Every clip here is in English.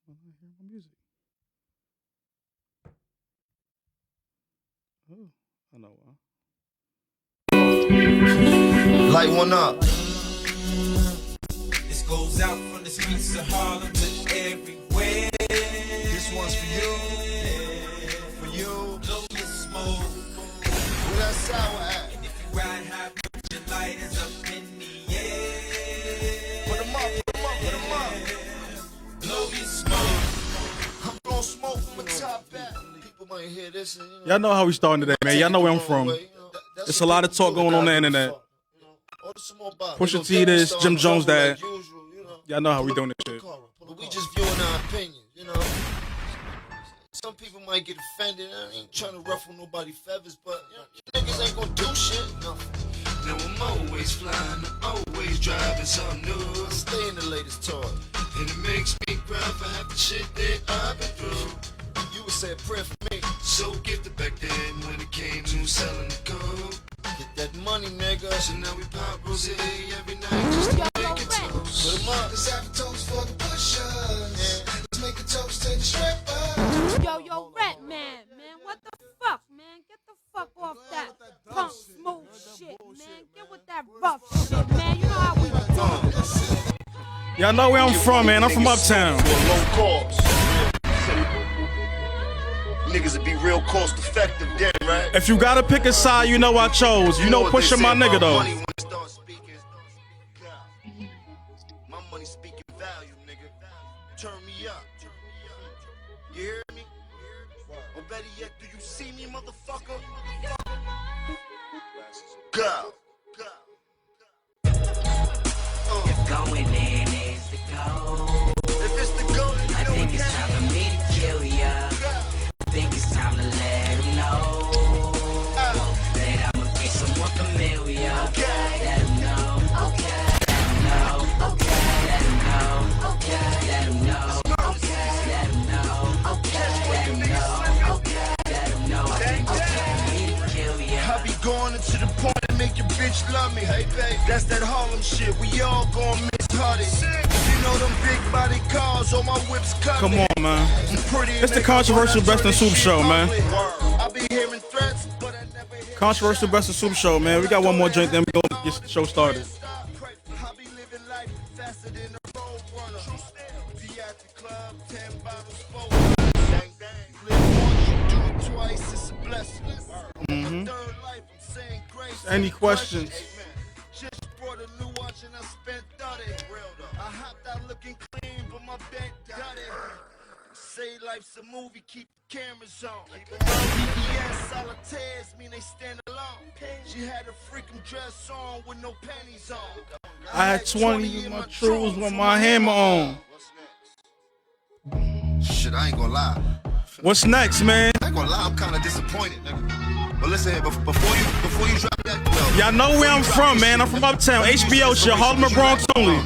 I hear my music. Oh, I know why. Light one up. This goes out from the streets of Harlem to everywhere. This one's for you. For you. Blow your smoke. Where that sour at? And if you ride high, put your lighters up in the air. Put them up, put them up, put them up. Blow your smoke. I'm blowing smoke from the top back. People might hear this and, Y'all know how we starting today, man. Y'all know where I'm from. It's a lot of talk going on the internet. Pusha T this, Jim Jones that. Y'all know how we doing this shit. But we just viewing our opinions, you know. Some people might get offended. I ain't trying to ruffle nobody's feathers, but you niggas ain't gonna do shit. No. Now I'm always flying, I'm always driving something new. Stay in the latest toy. And it makes me proud for half the shit that I've been through. You would say a prayer for me. So gifted back then when it came to selling the coke. Get that money, nigga. So now we pop rosé every night just to make it toast. Put 'em up. Let's have a toast for the pushers. Let's make a toast to the strippers. Yo, Rat Man, what the fuck, man? Get the fuck off that punk smooth shit, man. Get with that rough shit, man. You know how we do. Y'all know where I'm from, man. I'm from Uptown. Low cost. Niggas would be real cost effective then, right? If you gotta pick a side, you know I chose. You know Pusha my nigga though. Money when it starts speaking. My money speaking value, nigga. Turn me up. You hear me? Or better yet, do you see me, motherfucker? Go. If going in is the goal, If it's the go, then you I know think what it's that time for me to kill ya. I think it's time to let him know that I'ma be someone familiar. Let him know. Let him know. Let him know. Let him know. Let him know. Let him know. Let him know. I think it's time for me to kill ya. I be going into the point and make your bitch love me. Hey, babe, that's that Harlem shit. We all gon' miss Hardy. You know them big body cars on my whips cut. Come on, man. It's the controversial Best in Soup show, man. I be hearing threats, but I never hear Controversial Best in Soup show, man. We got one more drink, then we gonna get the show started. I be living life faster than a road runner. Be at the club, 10 bottles full. Bang, bang. Live once, you do it twice, it's a blessing. My third life, I'm saying grace. Any questions? Amen. Just brought a new watch and I spent 30. I hopped out looking clean, but my bed got it. Say life's a movie, keep the cameras on. BBS solitaires mean they stand alone. She had a freaking dress on with no panties on. I had 20 in my trues with my hammer on. Shit, I ain't gonna lie. What's next, man? I ain't gonna lie, I'm kinda disappointed, nigga. But listen here, before you drop that, Y'all know where I'm from, man. I'm from Uptown. HBO shit, Harlem and Bronx only.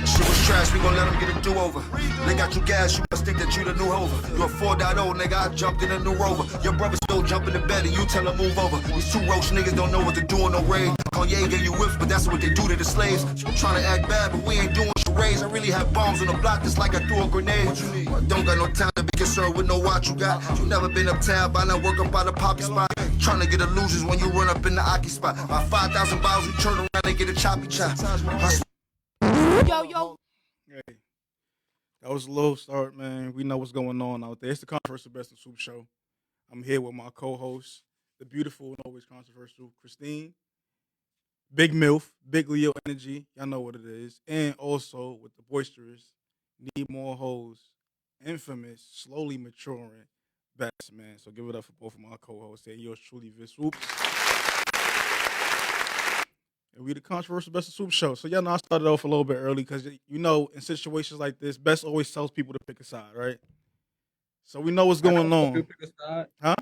Shit was trash, we gon' let them get a do-over. They got you gas, you must think that you the new Hover. You a 4.0, nigga, I jumped in a new Rover. Your brother still jumping in bed and you tell him move over. These two roach niggas don't know what to do on no raid. Kanye gave you whips, but that's what they do to the slaves. I'm trying to act bad, but we ain't doing charades. I really have bombs on the block just like I threw a grenade. What you need? Don't got no time to be concerned with no watch you got. You never been uptown, by now work up by the poppy spot. Trying to get illusions when you run up in the Aki spot. My 5,000 bottles, you turn around and get a choppy chop. Yo. Hey, that was a little start, man. We know what's going on out there. It's the Controversial Best in Soup show. I'm here with my co-host, the beautiful and always controversial Christine, Big MILF, Big Leo Energy. Y'all know what it is. And also with the boisterous, Need More Hoes, infamous, slowly maturing Best, man. So give it up for both of my co-hosts and yours truly, Vis Swoops. And we the Controversial Best of Soup show. So y'all know I started off a little bit early because, you know, in situations like this, Best always tells people to pick a side, right? So we know what's going on. Pick a side. Huh?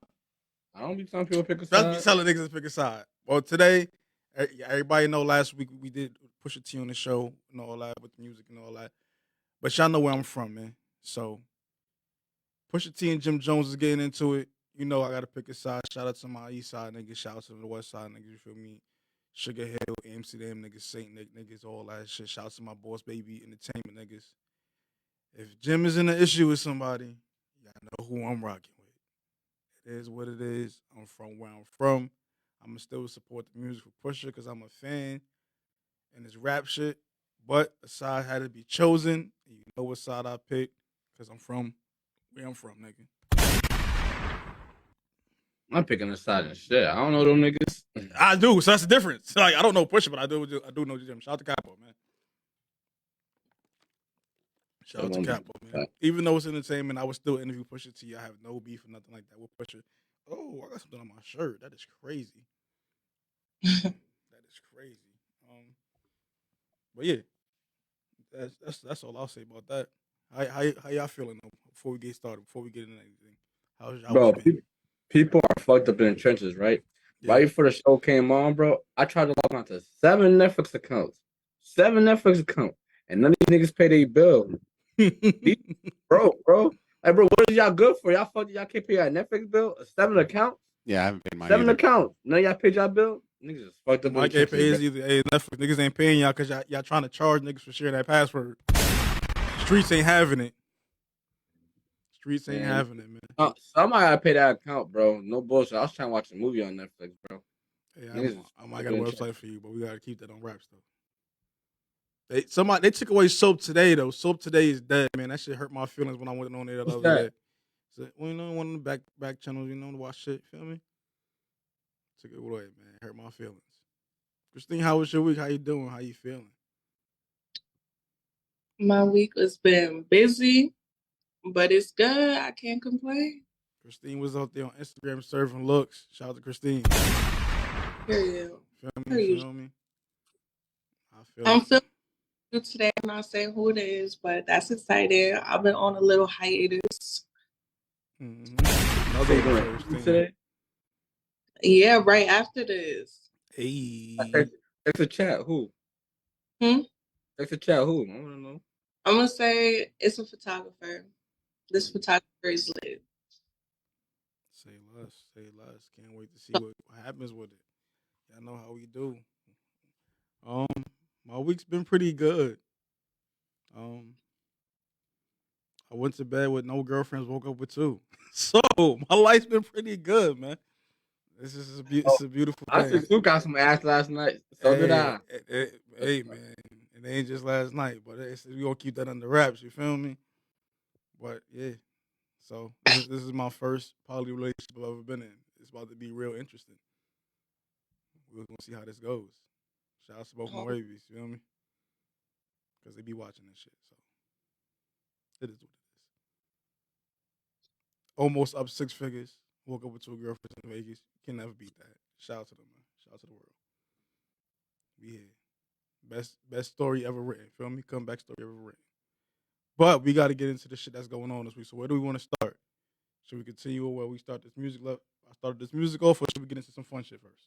I don't be telling people pick a Best side. be telling niggas to pick a side. Well, today, everybody know last week we did Pusha T on the show and all that with the music and all that. But y'all know where I'm from, man. So Pusha T and Jim Jones is getting into it. You know I got to pick a side. Shout out to my east side niggas. Shout out to the west side niggas. You feel me? Sugar Hill, Amsterdam niggas, Saint Nick niggas, all that shit. Shout out to my Boss Baby Entertainment niggas. If Jim is in an issue with somebody, y'all know who I'm rocking with. It is what it is. I'm from where I'm from. I'ma still support the music for Pusha because I'm a fan and his rap shit. But a side had to be chosen. And you know what side I picked because I'm from where I'm from, nigga. I'm picking a side and shit. I don't know them niggas. I do, so that's the difference. Like I don't know Pusha, but I do know Jim. Shout out to Capo, man. Shout out to Capo, man. Even though it's entertainment, I would still interview Pusha T. I have no beef or nothing like that with Pusha. Oh, I got something on my shirt. That is crazy. That is crazy. But yeah, that's all I'll say about that. How y'all feeling though, before we get started? Before we get into anything, how's y'all Bro, week been? people are fucked up in the trenches, right? Yeah. Right before the show came on, bro, I tried to log on to 7 Netflix accounts. 7 Netflix accounts. And none of these niggas pay their bill. bro. Hey, bro, what is y'all good for? Y'all can't pay your Netflix bill? 7 accounts? Yeah, I haven't paid mine 7 either. accounts. None of y'all paid y'all bill? Niggas is fucked up. Mike ain't pays either. Hey, Netflix niggas ain't paying y'all because y'all trying to charge niggas for sharing that password. Streets ain't having it. Streets ain't having it, man. Somebody gotta pay that account, bro. No bullshit. I was trying to watch a movie on Netflix, bro. Hey, I might got a website for you, but we gotta keep that on wraps though. They took away Soap Today though. Soap Today is dead, man. That shit hurt my feelings when I went on there the other day. So, well, you know, one of the back channels, you know, to watch shit. Feel me? Took it away, man. Hurt my feelings. Christine, how was your week? How you doing? How you feeling? My week has been busy, but it's good. I can't complain. Christine was out there on Instagram serving looks. Shout out to Christine. Period. Feel me? I'm feeling good today. I'm not saying who it is, but that's exciting. I've been on a little hiatus. Today? Yeah, right after this. Hey. Text a chat. Who? Text a chat. Who? I want to know. I'm going to say it's a photographer. This photographer is lit. Say less. Can't wait to see what happens with it. Y'all know how we do. My week's been pretty good. I went to bed with no girlfriends, woke up with 2. So my life's been pretty good, man. This is it's a beautiful thing. I said Sue got some ass last night. So did I. Hey, man. It ain't just last night, but we gonna keep that under wraps, you feel me? But yeah. So this is my first poly relationship I've ever been in. It's about to be real interesting. We're gonna see how this goes. Shout out to both my babies, you feel me? Because they be watching this shit. So it is what it is. Almost up 6 figures. Woke up with 2 girlfriends in Vegas. Can never beat that. Shout out to them, man. Shout out to the world. We here. Best story ever written. Feel me? Comeback story ever written. But we got to get into the shit that's going on this week. So where do we want to start? Should we continue where we start this music? I started this music off, or should we get into some fun shit first?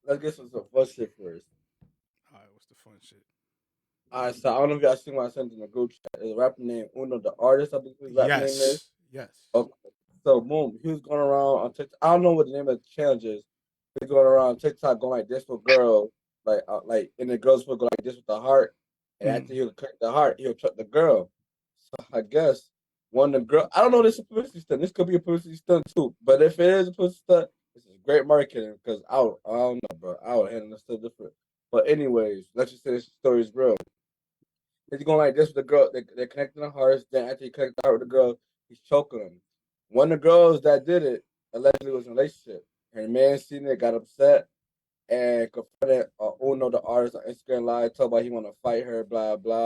Let's get some fun shit first. All right, what's the fun shit? All right, so I don't know if y'all seen what I sent in the group chat. There's a rapper named Uno, the artist, I believe his rap name is. Yes. Okay. So, boom, he was going around on TikTok. I don't know what the name of the challenge is. He's going around on TikTok going like this with girl, like, and the girls would go like this with the heart. And after he would cut the heart, he would chuck the girl. So, I guess one of the girl, I don't know, this is a publicity stunt. This could be a publicity stunt too. But if it is a publicity stunt, this is great marketing because I don't know, bro. I would handle it still different. But anyways, let's just say this story is real. He's going like this with the girl. They're connecting the hearts. Then after he connected the heart with the girl, he's choking them. One of the girls that did it allegedly was in a relationship. Her man seen it, got upset, and confronted Uno, the artist, on Instagram Live, told about he want to fight her, blah, blah.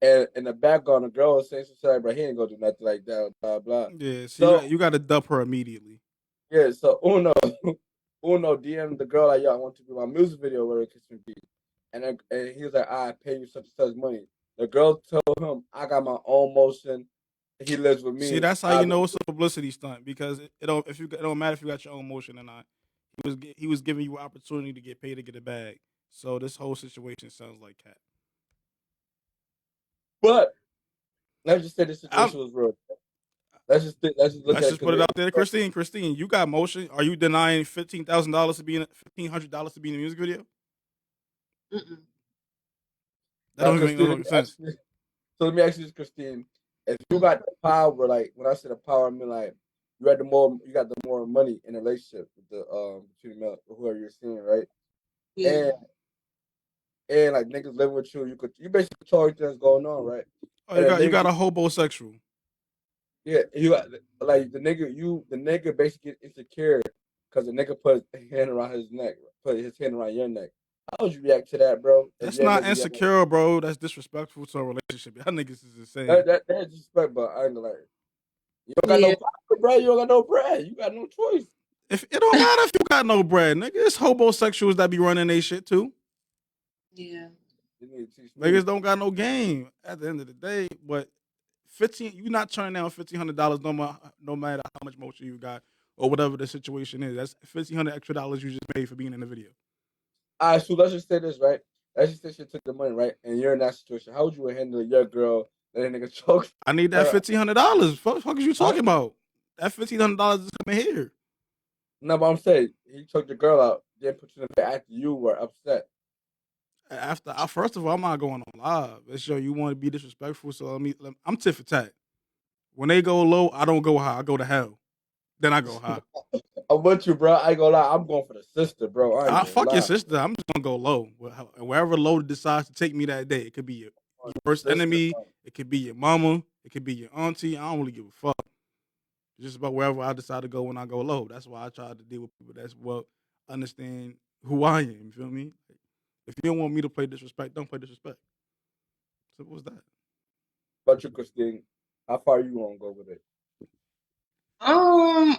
And in the background, the girl was saying some shit like, bro, he ain't gonna do nothing like that, blah, blah. Yeah, so you got to dump her immediately. Yeah, so Uno DM'd the girl like, yo, I want you to do my music video where it can be. And he was like, I pay you such and such money. The girl told him, I got my own motion. He lives with me. See, that's how you know it's a publicity stunt because it don't matter if you got your own motion or not. He was giving you an opportunity to get paid to get a bag. So this whole situation sounds like cat. But let's just say this situation was real. Let's just put it out there, Christine. Christine, you got motion. Are you denying $15,000 to be in $1,500 to be in a music video? Mm-mm. That don't even make no sense. So let me ask you this, Christine. if you got the power, like when I say the power, I mean like you got the more money in a relationship with the between the whoever you're seeing, right? Yeah. And like niggas living with you, you basically control everything that's going on, right? Oh, And you then got a homosexual. yeah, you got like the nigga basically get insecure because the nigga put his hand around his neck, put his hand around your neck. How would you react to that, bro? If That's your not nigga, insecure, bro. That's disrespectful to a relationship. Y'all niggas is insane. that's respect, but I ain't like you don't got no Yeah. power, bro. You don't got no bread. You got no choice. If it don't matter if you got no bread, nigga, it's homosexuals that be running they shit too. Yeah. You need to teach me. Niggas don't got no game at the end of the day. But you not turning down $1,500 no matter how much motion you got or whatever the situation is. That's $1,500 extra you just made for being in the video. All right, so let's just say this, right? Let's just say she took the money, right? And you're in that situation. How would you handle your girl that a nigga choked? I need that $1,500. Fuck is you talking about? That $1,500 is coming here. No, but I'm saying he choked the girl out, then put you in the bed after you were upset. First of all, I'm not going on live. Let's show you want to be disrespectful. So I'm tit for tat. When they go low, I don't go high. I go to hell. Then I go high. I'm with you, bro. I ain't gonna lie. I'm going for the sister, bro. I ain't gonna Fuck lie. your sister. I'm just gonna go low. Wherever low decides to take me that day, it could be your worst Sister, enemy. bro. It could be your mama. It could be your auntie. I don't really give a fuck. It's just about wherever I decide to go when I go low. That's why I try to deal with people that's understand who I am. You feel me? If you don't want me to play disrespect, don't play disrespect. Simple as that. But you, Christine, how far you gonna go with it? I'm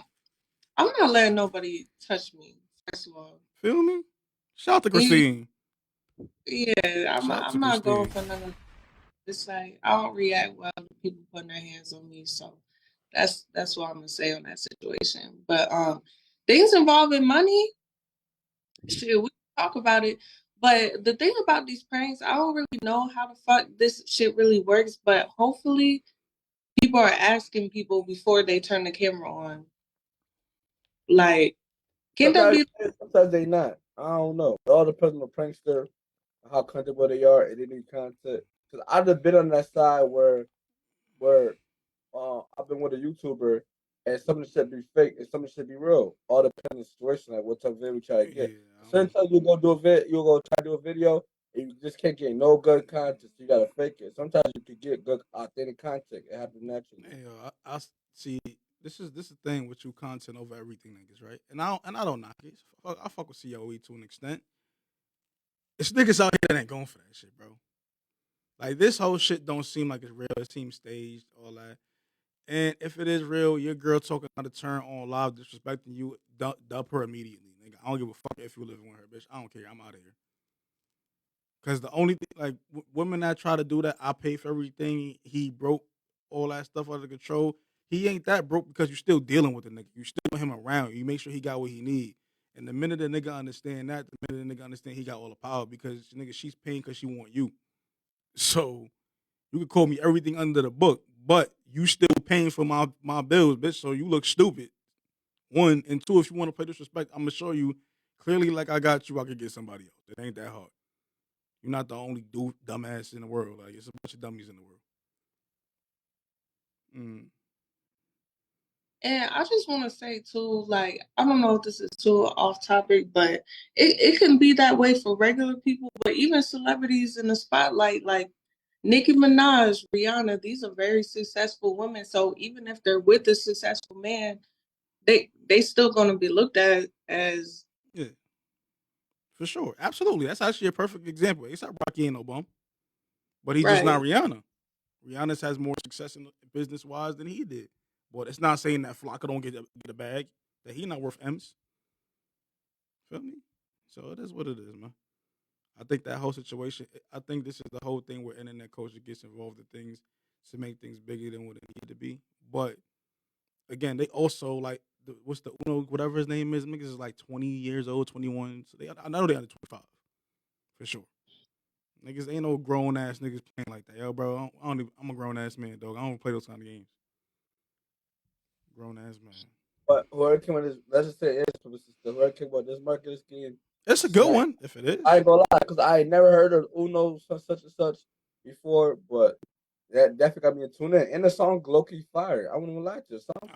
not letting nobody touch me. First of all, Feel me? Shout out to Christine. yeah, Shout out to I'm not going Christine. for none of. It's like I don't react well to people putting their hands on me, so that's what I'm gonna say on that situation. But things involving money, shit, we can talk about it. But the thing about these pranks, I don't really know how the fuck this shit really works. But hopefully, people are asking people before they turn the camera on. Like, can that be? Sometimes they not. I don't know. It all depends on the prankster, how comfortable they are, and any content. Because I've just been on that side where I've been with a YouTuber, and some of the shit be fake, and some of the shit be real. All depends on the situation, like what type of video we try to get. Sometimes you go try to do a video, and you just can't get no good content. So you gotta fake it. Sometimes you can get good authentic content. It happens naturally. Hey, I see. This is the thing with you, content over everything, niggas, right? And I don't knock it. I fuck with COE to an extent. It's niggas out here that ain't going for that shit, bro. Like this whole shit don't seem like it's real. It seems staged, all that. And if it is real, your girl talking out of turn on live, disrespecting you, dump her immediately, nigga. I don't give a fuck if you living with her, bitch. I don't care. I'm out of here. Cause the only thing, like women that try to do that, I pay for everything. He broke all that stuff under control. He ain't that broke because you're still dealing with the nigga. You still want him around. You make sure he got what he need. And the minute the nigga understand that, the minute the nigga understand he got all the power because nigga she's paying because she want you. So you can call me everything under the book, but you still paying for my bills, bitch. So you look stupid. One and two, if you want to play disrespect, I'm gonna show you clearly like I got you. I could get somebody else. It ain't that hard. You're not the only dumbass in the world. Like it's a bunch of dummies in the world. And I just want to say too, like, I don't know if this is too off topic, but it can be that way for regular people, but even celebrities in the spotlight, like Nicki Minaj, Rihanna, these are very successful women. So even if they're with a successful man, they still gonna be looked at as for sure. Absolutely. That's actually a perfect example. A$AP Rocky ain't no bum. But he's just right. not Rihanna. Rihanna's has more success in business wise than he did. But it's not saying that Flocka don't get a bag, that he not worth M's. Feel me? So it is what it is, man. I think that whole situation, I think this is the whole thing where internet culture gets involved in things to make things bigger than what it needed to be. But again, they also like what's the Uno, whatever his name is, niggas is like 20 years old, 21. So I know they under 25 for sure. Niggas ain't no grown ass niggas playing like that. Yo, bro, I'm a grown ass man, dog. I don't play those kind of games. Grown ass man. But whoever came with this, let's just say it's publicist. Whoever came with this marketing scheme, it's a good one if it is. I ain't gonna lie, because I ain't never heard of Uno such and such before, but That definitely got me a tune in. And the song Low-Key Fire. I wouldn't even lie to the song.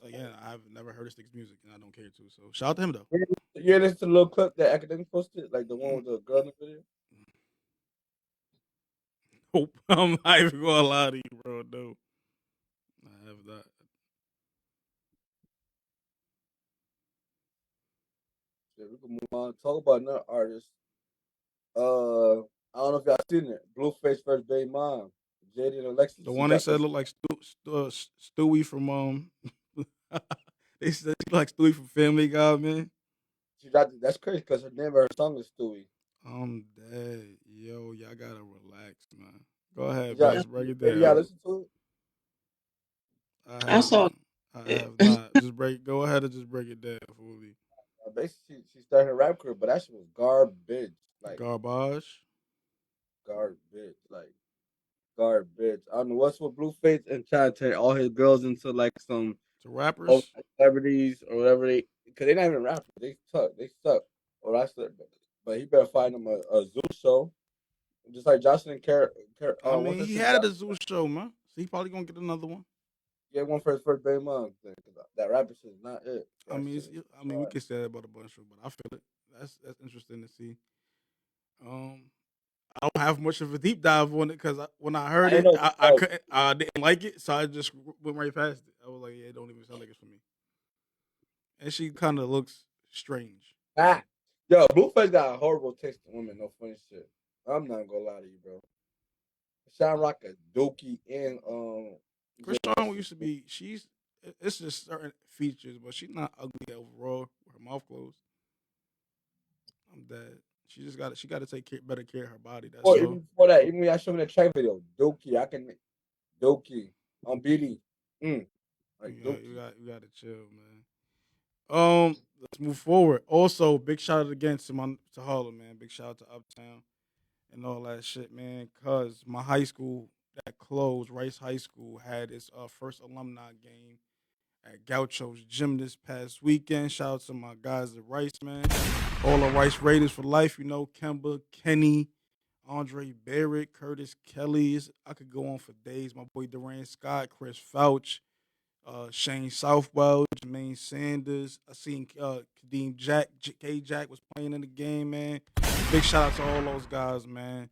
Again, I've never heard of Stick's music, and I don't care to. So shout out to him though. You listen to the little clip that Academic posted, like the one with the girl in the video. Hope I'm not even gonna lie to you, bro. No, I have not. Yeah, we can move on. Talk about another artist. I don't know if y'all seen it. Blueface versus Baby Mom. JD and Alexis. The one they said looked like Stewie from they said she looked like Stewie from Family Guy, man. That's crazy because her name of her song is Stewie. I'm dead. Yo, y'all gotta relax, man. Go ahead, Yeah, Bess, break it maybe down. y'all listen to it. I saw I have not. Go ahead and just break it down fully. Basically, she started her rap career, but that shit was garbage. Like Garbage. garbage. Like garbage. I don't know what's with Blueface and trying to turn all his girls into like some To rappers. celebrities or whatever they, because they're not even rappers. They suck. They suck. Or that's it. But he better find him a Zeus show, just like Jocelyn I what's mean, her he shit? had a Zoo show, man. So he probably gonna get another one. Get one for his first baby mom thing. That rapper shit is not it. I mean, we can say that about a bunch of, but I feel it. That's interesting to see. I don't have much of a deep dive on it because when I heard it, I didn't like it, so I just went right past it. I was like, yeah, it don't even sound like it's for me. And she kind of looks strange. Yo, Blueface got a horrible taste in women. No funny shit. I'm not gonna lie to you, bro. Sean Rock a Dookie and Krishan used to be. It's just certain features, but she's not ugly overall with her mouth closed. I'm dead. She got to take better care of her body. That's all. Even before that, even when I showed me the track video, Dookie, I can Dookie on BD. Like you got to chill, man. Let's move forward. Also, big shout out again to Harlem, man. Big shout out to Uptown and all that shit, man. Cause my high school that closed, Rice High School, had its first alumni game at Gaucho's Gym this past weekend. Shout out to my guys at Rice, man. All the Rice Raiders for life, you know, Kemba, Kenny, Andre Barrett, Curtis Kelly. I could go on for days. My boy Durant Scott, Chris Fouch, Shane Southwell, Jermaine Sanders. I seen Kadeem Jack, K Jack was playing in the game, man. Big shout out to all those guys, man.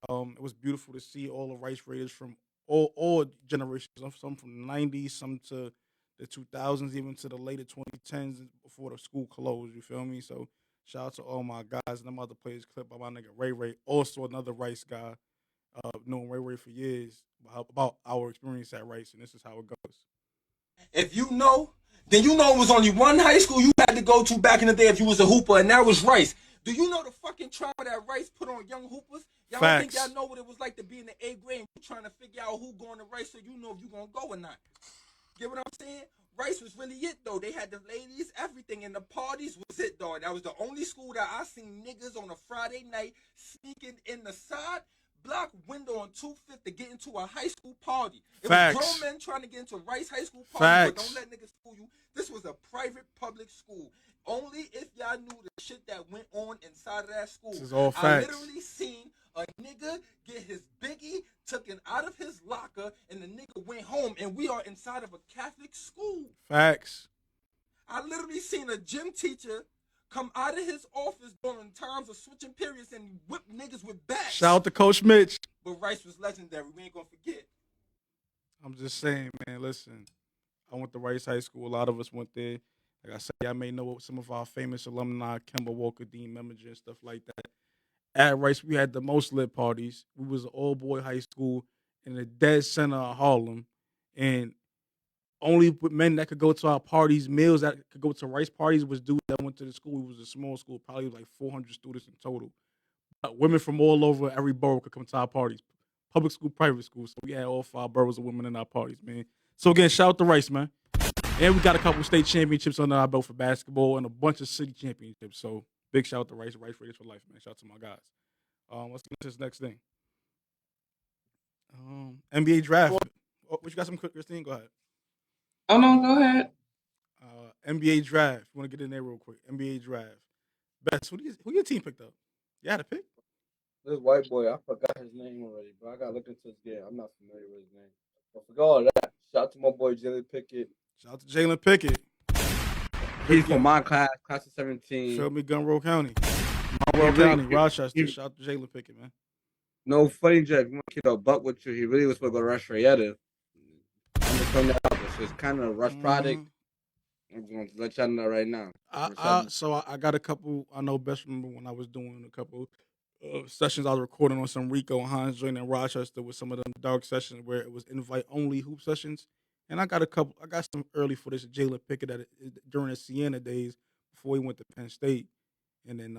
It was beautiful to see all the Rice Raiders from all generations. Some from the 90s, some to the 2000s, even to the later 2010s before the school closed. You feel me? So shout out to all my guys. And I'm about to play this clip by my nigga Ray Ray, also another Rice guy. Known Ray Ray for years about our experience at Rice, and this is how it goes. If you know, then you know it was only one high school you had to go to back in the day if you was a hooper, and that was Rice. Do you know the fucking trauma that Rice put on young hoopers? Y'all don't think y'all know what it was like to be in the 8th grade and you trying to figure out who going to Rice so you know if you going to go or not. Get what I'm saying? Rice was really it, though. They had the ladies, everything, and the parties was it, though. That was the only school that I seen niggas on a Friday night sneaking in the side block window on 2/5 to get into a high school party. It was grown men trying to get into Rice High School party, but don't let niggas fool you. This was a private public school. Only if y'all knew the shit that went on inside of that school. This is all facts. I literally seen a nigga get his biggie taken out of his locker, and the nigga went home, and we are inside of a Catholic school. Facts. I literally seen a gym teacher come out of his office during times of switching periods and whip niggas with bats. Shout out to Coach Mitch. But Rice was legendary. We ain't gonna forget. I'm just saying, man, listen. I went to Rice High School. A lot of us went there. Like I said, y'all may know some of our famous alumni, Kemba Walker, Dean Memager, and stuff like that. At Rice, we had the most lit parties. We was an all-boy high school in the dead center of Harlem. And only men that could go to our parties, males that could go to Rice parties was dudes that went to the school. It was a small school, probably like 400 students in total. Women from all over every borough could come to our parties. Public school, private school. So we had all 5 boroughs of women in our parties, man. So again, shout out to Rice, man. And we got a couple state championships under our belt for basketball and a bunch of city championships. So big shout out to Rice Raiders for life, man. Shout out to my guys. Let's get to this next thing. NBA draft. What you got some quick, Christine? Go ahead. Oh no, go ahead. NBA draft. You want to get in there real quick? NBA draft. Best. Who your team picked up? You had a pick? this white boy, I forgot his name already, but I gotta look into his game. I'm not familiar with his name. But forgot all that. Shout out to my boy Jalen Pickett. Shout out to Jalen Pickett. He's from my class of 17. Feel me, Gunroe County. Monroe County, Rochester. Shout out to Jalen Pickett, man. No funny joke. If you want to keep a buck with you, he really was supposed to go to Rush Rayetta. I'm just throwing that out. So it's kind of a rush product. I'm going to let y'all know right now. So I got a couple. I know best remember when I was doing a couple sessions. I was recording on some Rico and Hans joint in Rochester with some of them dark sessions where it was invite only hoop sessions. And I got some early footage of Jalen Pickett during his Siena days before he went to Penn State, and then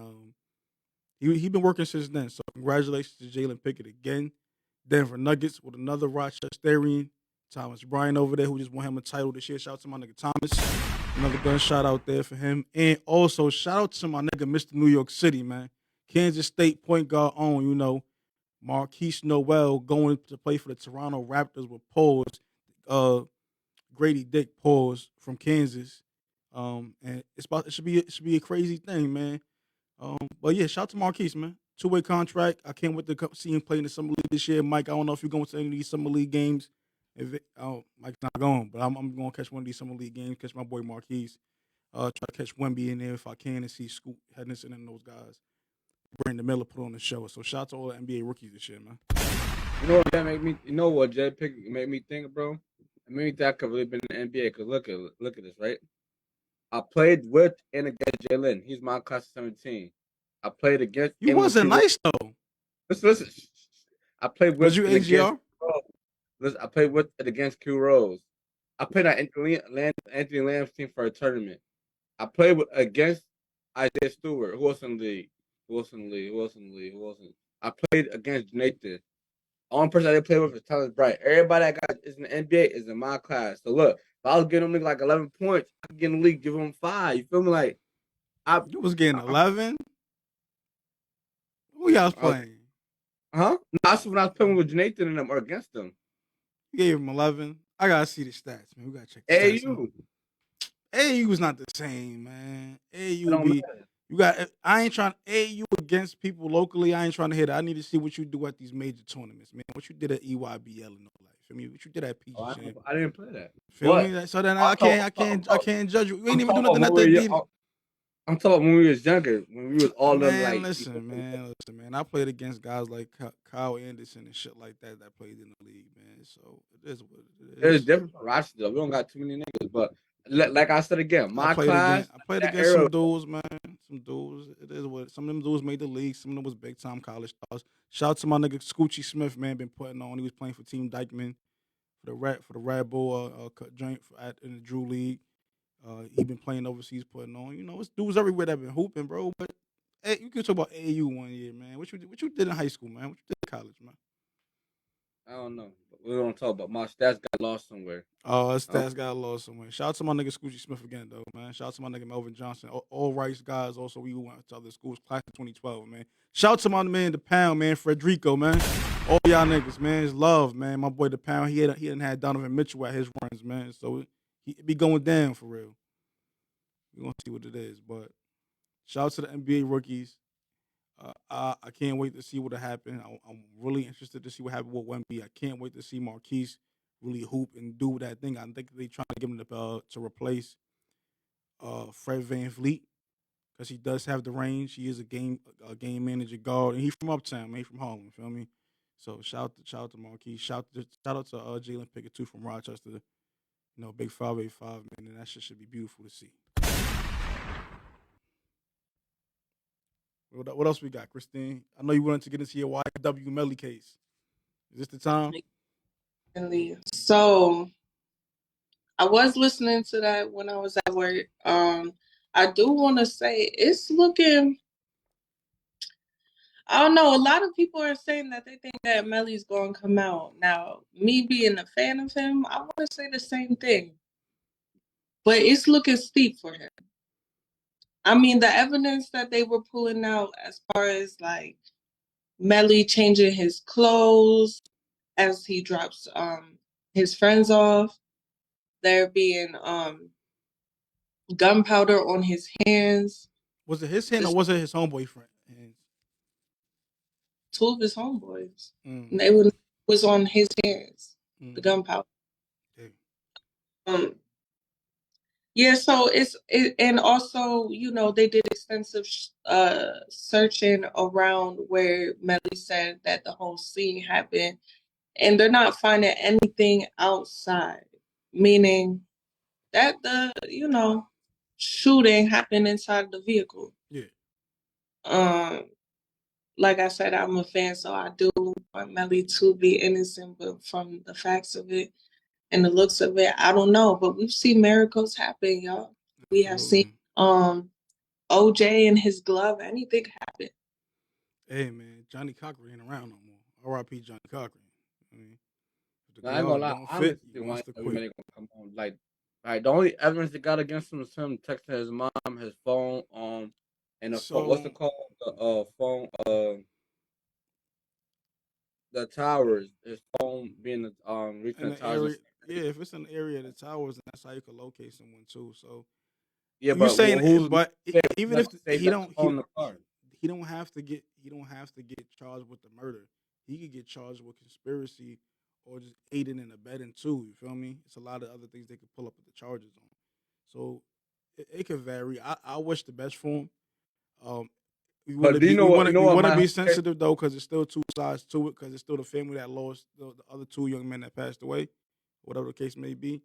he been working since then. So congratulations to Jalen Pickett again. Denver Nuggets with another Rochesterian, Thomas Bryant over there, who just won him a title this year. Shout out to my nigga Thomas. Another gunshot out there for him. And also shout out to my nigga Mr. New York City, man. Kansas State point guard on, Marquise Noel going to play for the Toronto Raptors with Pause. Grady Dick Pause from Kansas. And it should be a crazy thing, man. But yeah, shout out to Marquise, man. 2-way contract. I can't wait to see him play in the summer league this year. Mike, I don't know if you're going to any of these summer league games. Mike's not going, but I'm going to catch one of these summer league games. Catch my boy Marquise. Try to catch Wemby in there if I can, and see Scoot Henderson and those guys. Brandon Miller put on the show. So shout out to all the NBA rookies this year, man. You know what that make me? You know what Jay Pickett made me think, bro? It made me think I could really been in the NBA. Cause look at this, right? I played with and against Jalen. He's my class of 17. I played against. You wasn't nice though. Listen. I played with. Was you AGR? Listen, I played with and against Q Rose. I played on Anthony Lamb's team for a tournament. I played against Isaiah Stewart. Who else in the league? Who else? I played against Nathan. The only person I didn't play with is Thomas Bright. Everybody that got is in the NBA is in my class. So look, if I was getting them like 11 points, I could get in the league, give them 5. You feel me? Like you was getting 11. Who y'all was playing? Huh? No, that's when I was playing with Nathan and them or against them. You gave him 11. I gotta see the stats, man. We gotta check the stats. AU was not the same, man. I ain't trying AU against people locally. I ain't trying to hit it. I need to see what you do at these major tournaments, man. What you did at EYBL and all that. Feel me? What you did at PG Champ. I didn't play that. Feel me? So then I can't judge you. You ain't even do nothing at that deep. I'm talking when we was younger, when we was all man, listen, man. I played against guys like Kyle Anderson and shit like that played in the league, man. So it is what it is. It's different from Rochester. We don't got too many niggas, but like I said again, I played against some dudes, man. Some dudes. It is what some of them dudes made the league. Some of them was big time college stars. Shout out to my nigga Scoochie Smith, man. Been putting on. He was playing for Team Dykeman for the Red Bull joint in the Drew League. He been playing overseas, putting on. It's dudes everywhere that been hooping, bro. But hey, you can talk about AU one year, man. What you did in high school, man? What you did in college, man? I don't know. We don't talk about my stats got lost somewhere. Oh, his stats got lost somewhere. Shout out to my nigga Scoochie Smith again, though, man. Shout out to my nigga Melvin Johnson. All Rice guys. Also, we went to other schools. Class of 2012, man. Shout out to my man, The Pound, man. Frederico, man. All y'all niggas, man. It's love, man. My boy, The Pound. He didn't have Donovan Mitchell at his runs, man. So he be going down for real. We're going to see what it is. But shout out to the NBA rookies. I can't wait to see what'll happen. I'm really interested to see what happened with Wemby. I can't wait to see Marquise really hoop and do that thing. I think they're trying to give him to replace Fred VanVleet because he does have the range. He is a game manager guard, and he's from Uptown, man. He's from Harlem. Feel me? So shout out to Marquise. Shout out to Jalen Pickett too from Rochester. Big 585, man, and that shit should be beautiful to see. What else we got, Christine? I know you wanted to get into your YW Melly case. Is this the time? So, I was listening to that when I was at work. I do want to say it's looking. I don't know. A lot of people are saying that they think that Melly's going to come out. Now, me being a fan of him, I want to say the same thing. But it's looking steep for him. I mean, the evidence that they were pulling out as far as like Melly changing his clothes as he drops his friends off, there being gunpowder on his hands. Was it his hand or was it his homeboy friend hands? two of his homeboys. And they was on his hands, the gunpowder. Yeah, so and also, you know, they did extensive searching around where Melly said that the whole scene happened, and they're not finding anything outside, meaning that the, you know, shooting happened inside the vehicle. Yeah. Like I said, I'm a fan, so I do want Melly to be innocent, but from the facts of it and the looks of it, I don't know. But we've seen miracles happen, y'all. We have seen OJ and his glove, anything happen. Hey man, Johnny Cochran ain't around no more. R.I.P. Johnny Cochran. I mean, if the I ain't gonna lie. don't fit, he wants to quit. Gonna come on. Like, the only evidence they got against him is him texting his mom, his phone, and the phone. What's it called? The phone. The towers. His phone being reaching the towers. Yeah, if it's in the area of the towers, then that's how you can locate someone too. So yeah, but you saying, but even if he don't have to get charged with the murder. He could get charged with conspiracy or just aiding and abetting too. You feel me? It's a lot of other things they could pull up with the charges on. So it could vary. I wish the best for him. We want to be sensitive though, because there's still two sides to it. Because it's still the family that lost the other two young men that passed away, whatever the case may be.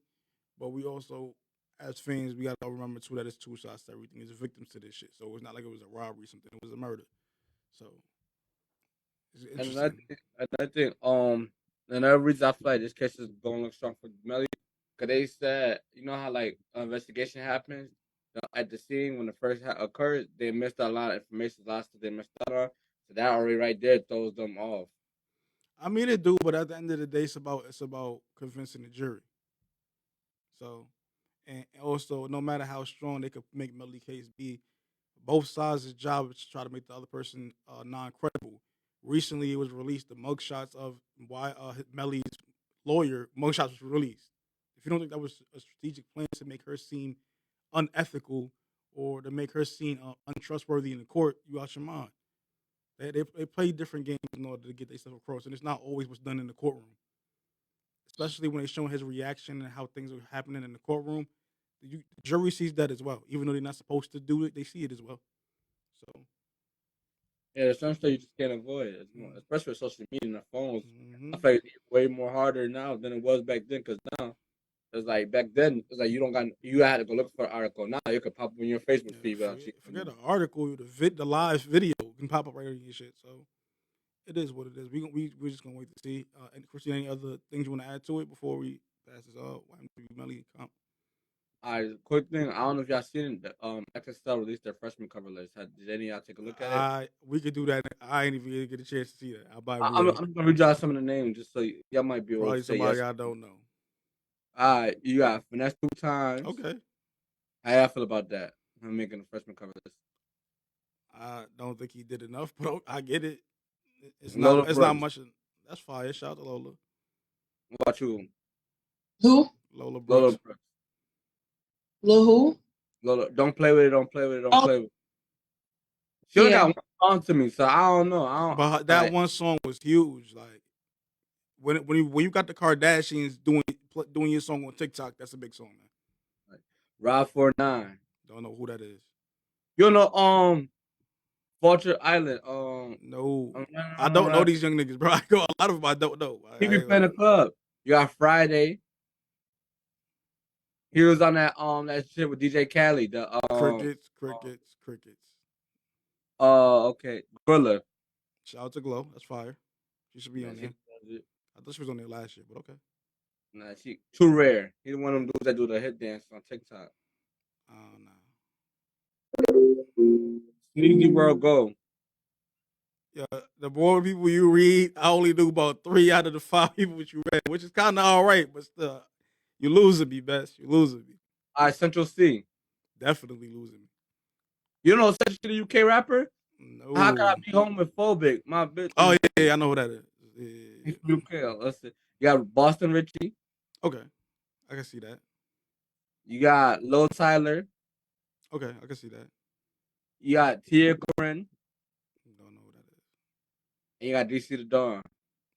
But we also, as fans, we got to remember too that it's two sides to everything. There's victims to this shit. So it's not like it was a robbery or something. It was a murder. So it's interesting. And I think another reason I feel like this case is going to look strong for Melly, because they said, you know how like investigation happens at the scene when the first occurred, they missed a lot of information, lots that they missed out on. So that already right there throws them off. I mean, it do, but at the end of the day, it's about convincing the jury. So, and also, no matter how strong they could make Melly case be, both sides' job is to try to make the other person non-credible. Recently, it was released the mugshots of why Melly's lawyer mugshots was released. If you don't think that was a strategic plan to make her seem unethical or to make her seem untrustworthy in the court, you out your mind. They play different games in order to get their stuff across, and it's not always what's done in the courtroom. Especially when they're showing his reaction and how things are happening in the courtroom. The jury sees that as well. Even though they're not supposed to do it, they see it as well. So, yeah, there's some stuff you just can't avoid it, especially with social media and the phones. I feel like it's way more harder now than it was back then, because now it's like back then it's like you had to go look for an article. Now you could pop up in your Facebook feed without you. Forget the article, the live video can pop up right on your shit. So it is what it is. We're just gonna wait to see. And Christine, any other things you want to add to it before we pass this off? Melly, quick thing. I don't know if y'all seen it. XXL released their freshman cover list. Did any of y'all take a look at it? We could do that. I ain't even get a chance to see that. I'm gonna read y'all some of the names just so y'all might be able probably to say somebody yes. I don't know. All right, you got Finesse 2 times. Okay. How y'all feel about that? I'm making a freshman cover list. I don't think he did enough, but I get it. It's Lola not much. That's fire. Shout out to Lola. What about you? Who? Lola Brooks. Lil who? Lola, don't play with it. Don't play with it. Don't play with it. She only got one song to me, so I don't know. But that one song was huge. Like when you got the Kardashians doing your song on TikTok, that's a big song, man. Like, Ride 49. Don't know who that is. You know, Vulture Island. No, I don't know these young niggas, bro. A lot of them I don't know. He be playing the club. You got Friday. He was on that shit with DJ Khaled. The Crickets. Okay. Gorilla. Shout out to Glow. That's fire. She should be on there. I thought she was on there last year, but okay. Nah, she too rare. He's one of them dudes that do the hip dance on TikTok. Sneaky World Go. Yeah, the more people you read, I only knew about 3 out of the 5 people that you read, which is kind of all right, but still, you losing me, Best. You losing me. All right, Central C. Definitely losing me. You know Central C, the UK rapper? No. How can I be homophobic? My bitch. Oh, yeah, I know who that is. Yeah. UK. Listen. You got Boston Richie. Okay, I can see that. You got Lil Tyler. Okay, I can see that. You got Tia Corinne. Don't know who that is. And you got DC the Dawn.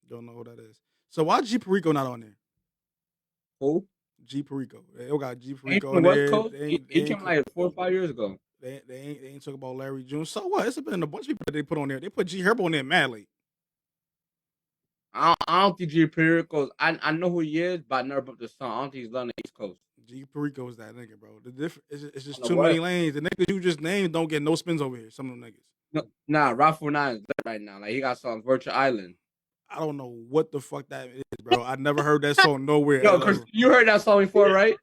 Don't know who that is. So why G Perico not on there? Who? G Perico. They all got G Ain't Perico from on the West there. Coast. They He ain't came like 4 or 5 years ago. They ain't talking about Larry June. So what? It's been a bunch of people that they put on there. They put G Herbo on there mad late. I don't think G Perico's. I know who he is, but I never booked the song. I don't think he's on the East Coast. G Perico is that nigga, bro. It's just On the too what? many lanes. The niggas you just named don't get no spins over here. Some of them niggas. No, nah, Rock 49 is lit right now. Like he got some Virtual Island. I don't know what the fuck that is, bro. I never heard that song nowhere. Yo, Chris, you heard that song before, right?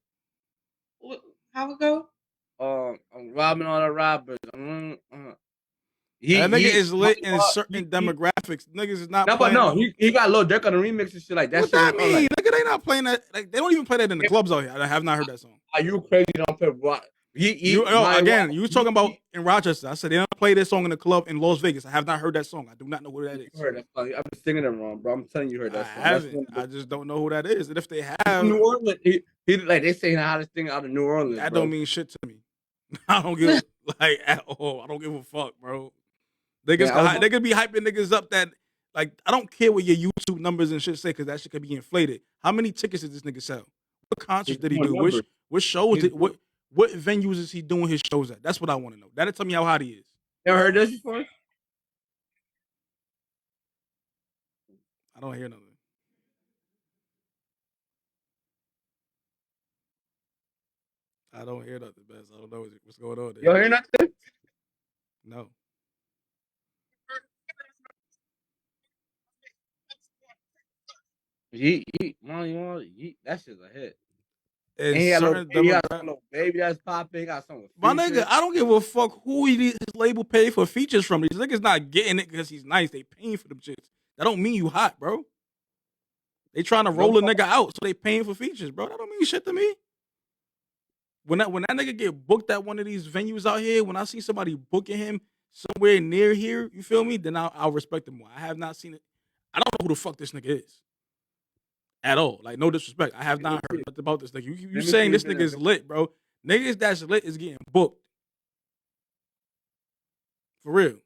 How it go? I'm robbing all the robbers. That nigga is lit in certain demographics. Niggas is not. No, but no, he got Lil Durk on the remix and shit like that. What that mean? Nigga, they not playing that. Like they don't even play that in the clubs out here. I have not heard that song. Are you crazy? Don't play rock. You was talking about in Rochester. I said they don't play this song in the club in Las Vegas. I have not heard that song. I do not know who that is. You heard that song. I've been singing it wrong, bro. I'm telling you, heard that song. I haven't. I just don't know who that is. And if they have, New Orleans, he like they say the hottest thing out of New Orleans. That bro. don't mean shit to me. I don't give like at all. I don't give a fuck, bro. Niggas, they could be hyping niggas up that like I don't care what your YouTube numbers and shit say because that shit could be inflated. How many tickets did this nigga sell? What concerts did he do? What shows? What venues is he doing his shows at? That's what I want to know. That'll tell me how hot he is. Ever heard this before? I don't hear nothing. I don't hear nothing, Best. I don't know what's going on there. You hear nothing? No. That shit's a hit. And he got a little baby that's popping. He got something. My nigga, I don't give a fuck who his label paid for features from. These niggas not getting it because he's nice. They paying for them shits. That don't mean you hot, bro. They trying to roll a nigga out, so they paying for features, bro. That don't mean shit to me. When that nigga get booked at one of these venues out here, when I see somebody booking him somewhere near here, you feel me? Then I'll respect him more. I have not seen it. I don't know who the fuck this nigga is. At all. Like, no disrespect. I have not heard nothing about this nigga. You saying this nigga is lit, bro. Niggas that's lit is getting booked. For real.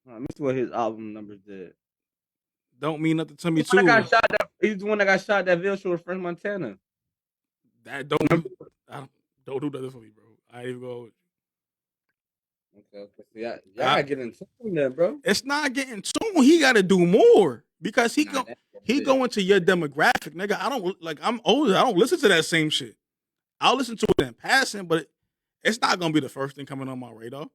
Let me see what his album numbers did. Don't mean nothing to me, too. He's the one that got shot at that Ville show with French Montana. That don't do nothing for me, bro. I ain't even go. Okay. So y'all gotta get in tune then, bro. It's not getting tune. He gotta do more because he go into your demographic, nigga. I'm older. I don't listen to that same shit. I'll listen to it in passing, but it's not gonna be the first thing coming on my radar.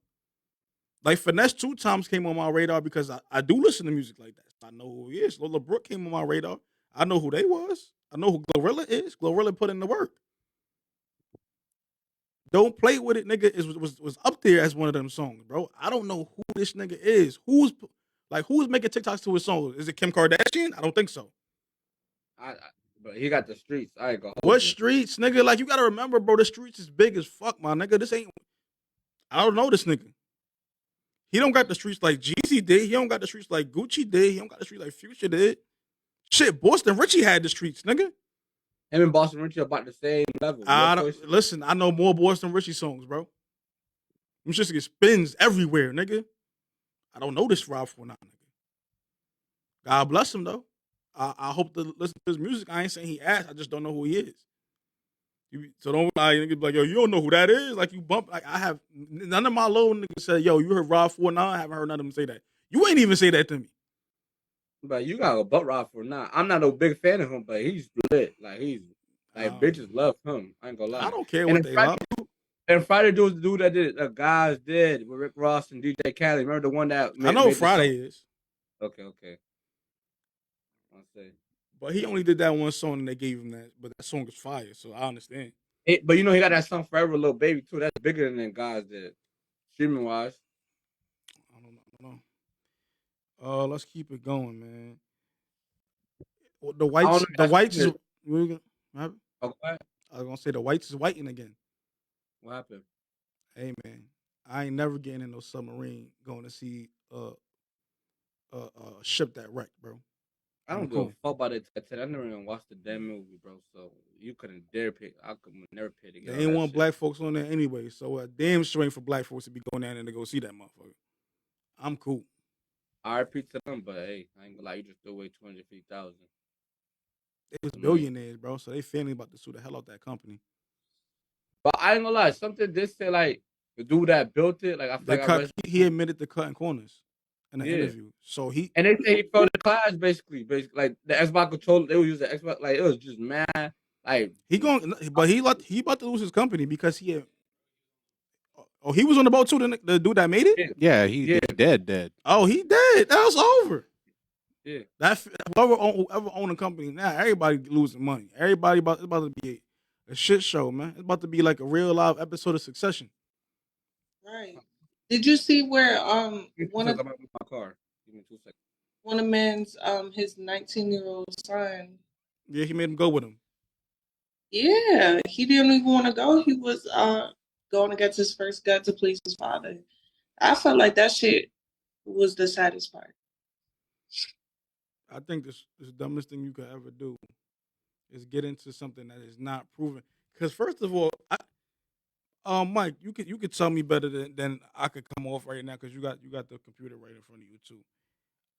Like Finesse 2 times came on my radar because I do listen to music like that. I know who he is. Lola Brooke came on my radar. I know who they was. I know who Glorilla is. Glorilla put in the work. Don't Play With It, nigga, was up there as one of them songs, bro. I don't know who this nigga is. Who's making TikToks to his songs? Is it Kim Kardashian? I don't think so. But he got the streets. I ain't gonna. What streets, nigga? Like, you gotta remember, bro, the streets is big as fuck, my nigga. I don't know this nigga. He don't got the streets like Jeezy did. He don't got the streets like Gucci did. He don't got the streets like Future did. Shit, Boston Richie had the streets, nigga. Him and Boston Richie about the same level. Listen, I know more Boston Richie songs, bro. Them shits get spins everywhere, nigga. I don't know this Rob 49, nigga. God bless him, though. I hope to listen to his music. I ain't saying he ass. I just don't know who he is. So don't lie, niggas be like, yo, you don't know who that is? Like, you bump. Like, I have none of my little niggas say, yo, you heard Rob 49? I haven't heard none of them say that. You ain't even say that to me. But you got a butt Rob 49. I'm not a big fan of him, but he's lit. Like, bitches love him. I ain't gonna lie. I don't care what they love. And Friday was the dude that did Guys Did with Rick Ross and DJ Khaled. Remember the one that I know Friday is. Okay. I'll say. But he only did that one song and they gave him that. But that song is fire, so I understand. But you know he got that song Forever Little Baby too. That's bigger than Guys Did. Streaming wise. I don't know. Let's keep it going, man. The whites is what happened? Okay. I was gonna say the whites is whiting again. What happened? Hey man, I ain't never getting in no submarine going to see a ship that wrecked, bro. I don't give a fuck about it. I never even watched the damn movie, bro. So you couldn't dare pick. I could never pay to get They all ain't that want shit. black folks on there anyway, so a damn shame for black folks to be going down there to go see that motherfucker. I'm cool. RP to them, but hey, I ain't gonna lie, you just threw away 250,000. They was billionaires, bro, so they family about to sue the hell out that company. But I ain't gonna lie, something this say like the dude that built it, like I feel like he admitted to cutting corners in an interview. So and they say he failed the class basically like the Xbox controller, they would use the Xbox, like it was just mad. Like he about to lose his company because he had. Oh, he was on the boat too. The dude that made it. Yeah, he dead. Oh, he dead. That was over. Yeah. That whoever own a company now, everybody losing money. Everybody it's about to be a shit show, man. It's about to be like a real live episode of Succession. Right. Did you see where one of my car? Give me 2 seconds. One of man's his 19-year-old son? Yeah, he made him go with him. Yeah, he didn't even want to go. He was going against his first gut to please his father. I felt like that shit was the saddest part. I think this dumbest thing you could ever do is get into something that is not proven. Because first of all, Mike, you could tell me better than I could come off right now because you got the computer right in front of you too.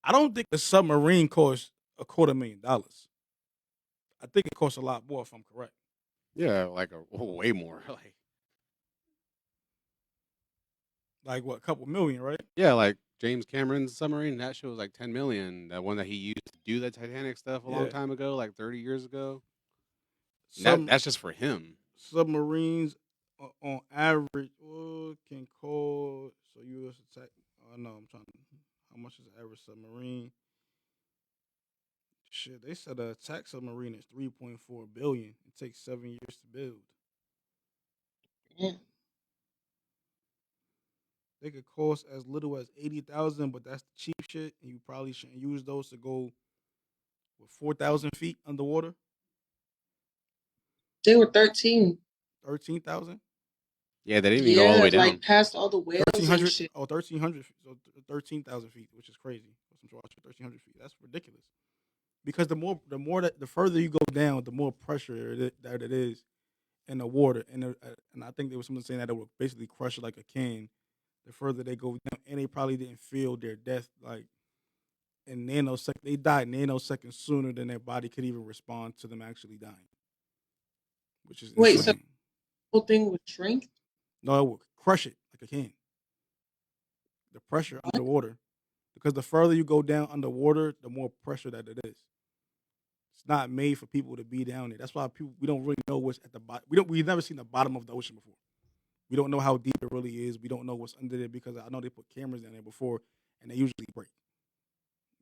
I don't think a submarine costs $250,000. I think it costs a lot more if I'm correct. Yeah, like way more. Like what, a couple million, right? Yeah, like James Cameron's submarine, that shit was like $10 million. That one that he used to do the Titanic stuff a long time ago, like 30 years ago. That's just for him. Submarines on average can cost, so U.S. attack. No, I'm trying to. How much is the average submarine? Shit, they said a attack submarine is $3.4 billion. It takes 7 years to build. Yeah. They could cost as little as $80,000, but that's the cheap shit, and you probably shouldn't use those to go with 4,000 feet underwater. They were 13. 13,000. Yeah, they didn't even go all the way down. Like past all the whales and shit. 1,300. So 13,000 feet, which is crazy. 1,300 feet. That's ridiculous. Because the further you go down, the more pressure that it is in the water, and I think there was someone saying that it would basically crush it like a can. The further they go down, and they probably didn't feel their death like in nanoseconds. They died nanoseconds sooner than their body could even respond to them actually dying, which is wait. insane. So the whole thing would shrink? No, it would crush it like a can. The pressure underwater, because the further you go down underwater, the more pressure that it is. It's not made for people to be down there. That's why we don't really know what's at the bottom. We've never seen the bottom of the ocean before. We don't know how deep it really is. We don't know what's under there because I know they put cameras down there before, and they usually break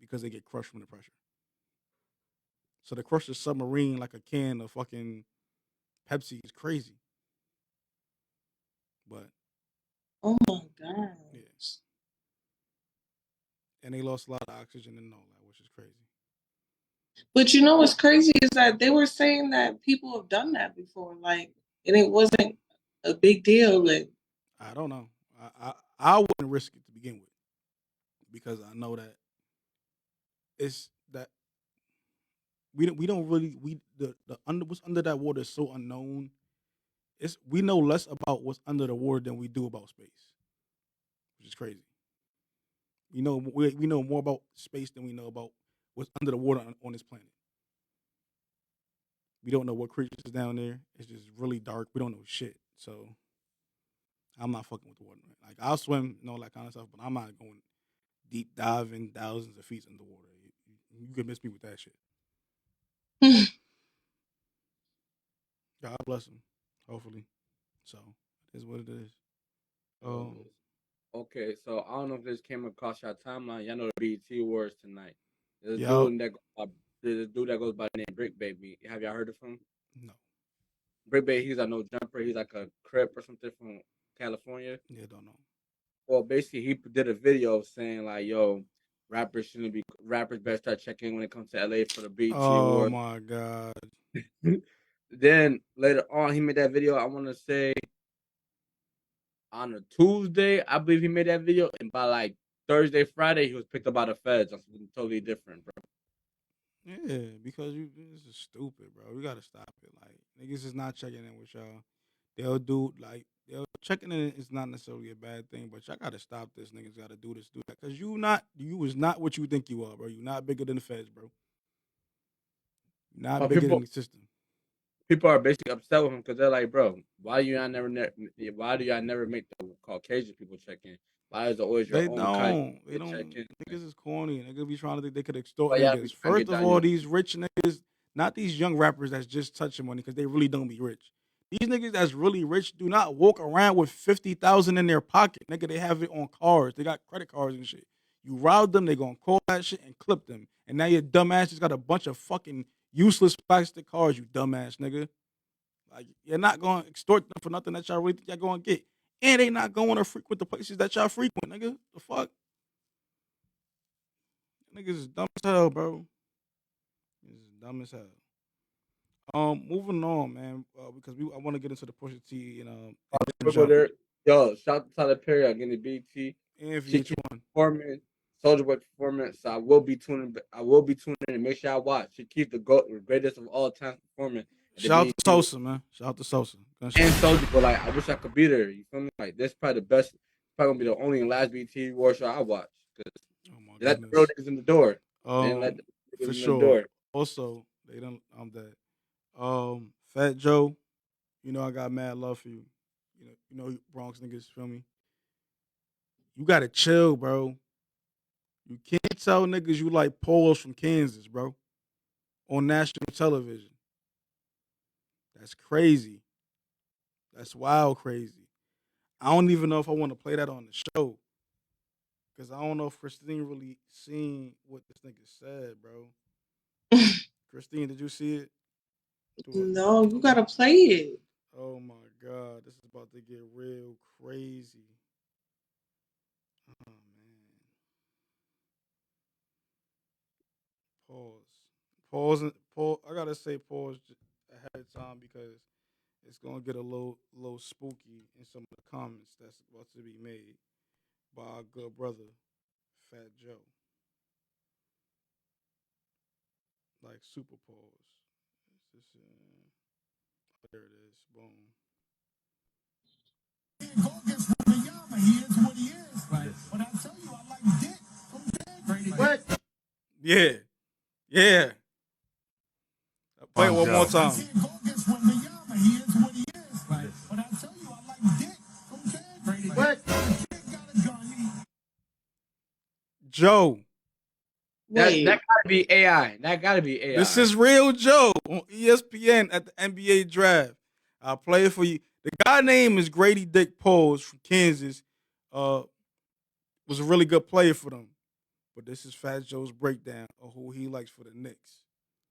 because they get crushed from the pressure. So to crush a submarine like a can of fucking Pepsi is crazy. But oh my god, yes, and they lost a lot of oxygen and all that, which is crazy. But you know what's crazy is that they were saying that people have done that before, like, and it wasn't a big deal. Like, I don't know. I wouldn't risk it to begin with because I know that it's that we don't really what's under that water is so unknown. We know less about what's under the water than we do about space, which is crazy. We know more about space than we know about what's under the water on this planet. We don't know what creatures is down there. It's just really dark. We don't know shit. So I'm not fucking with the water. Like I'll swim and all that kind of stuff, but I'm not going deep diving thousands of feet underwater. You can miss me with that shit. God bless him. Hopefully. So it is what it is. Okay, so I don't know if this came across your timeline. Y'all know the BET Awards tonight. There's a dude that goes by the name Brick Baby. Have y'all heard of him? No. Brick Baby, he's a no jumper. He's like a Crip or something from California. Yeah, don't know. Well, basically, he did a video saying like, "Yo, rappers better start checking when it comes to LA for the BET Awards." Oh my god. Then later on, he made that video. I want to say on a Tuesday, I believe he made that video, and by like Thursday, Friday, he was picked up by the feds on something totally different, bro. Yeah, because this is stupid, bro. We gotta stop it. Like niggas is not checking in with y'all. They'll checking in is not necessarily a bad thing, but y'all gotta stop this. Niggas gotta do this, do that. Cause you is not what you think you are, bro. You not bigger than the feds, bro. Not bigger than the system. People are basically upset with him because they're like, bro, why do y'all never make the Caucasian people check in? Why is it always your own kind? They don't. Niggas is corny. Niggas be trying to think they could extort But niggas. First of all, these rich niggas, not these young rappers that's just touching money because they really don't be rich. These niggas that's really rich do not walk around with 50,000 in their pocket. Nigga, they have it on cars. They got credit cards and shit. You rob them, they gonna call that shit and clip them. And now your dumbass just got a bunch of fucking useless plastic cars, you dumbass nigga. Like, you're not gonna extort them for nothing that y'all really think y'all gonna get. And they not going to frequent the places that y'all frequent, nigga. The fuck? Niggas is dumb as hell, bro. Niggas is dumb as hell. Moving on, man, because I want to get into the Pusha T and Yo, shout out to Tyler Perry. I'm getting the BT. And VH1 performance, Soldier Boy performance. So I will be tuning in and make sure I watch. She keep the greatest of all time performance. Shout out to Sosa, man. Shout out to Sosa. And Soldier Boy, like I wish I could be there. You feel me? Like this probably the best. Probably gonna be the only and last BT war show I watch. Cause they let the real niggas in the door. For sure. Also, they don't. I'm dead. Fat Joe, you know I got mad love for you. You know Bronx niggas. Feel me? You gotta chill, bro. You can't tell niggas you like polos from Kansas, bro, on national television. That's crazy. That's wild crazy. I don't even know if I want to play that on the show. Because I don't know if Christine really seen what this nigga said, bro. Christine, did you see it? No, you gotta play it. Oh my God. This is about to get real crazy. Oh man. Pause. I gotta say pause ahead of time because it's gonna get a little spooky in some of the comments that's about to be made by our good brother, Fat Joe. Like super pause. There it is. Boom. Go against Wembanyama. He is what he is. Right. But I tell you, I like Dick from What? Yeah. Play it one more time. Go against Wembanyama. He is what he is. Right. But I tell you, I like Dick from What? Joe. That gotta be AI. That gotta be AI. This is real Joe on ESPN at the NBA draft. I'll play it for you. The guy name is Grady Dick Pose from Kansas. Was a really good player for them. But this is Fat Joe's breakdown of who he likes for the Knicks.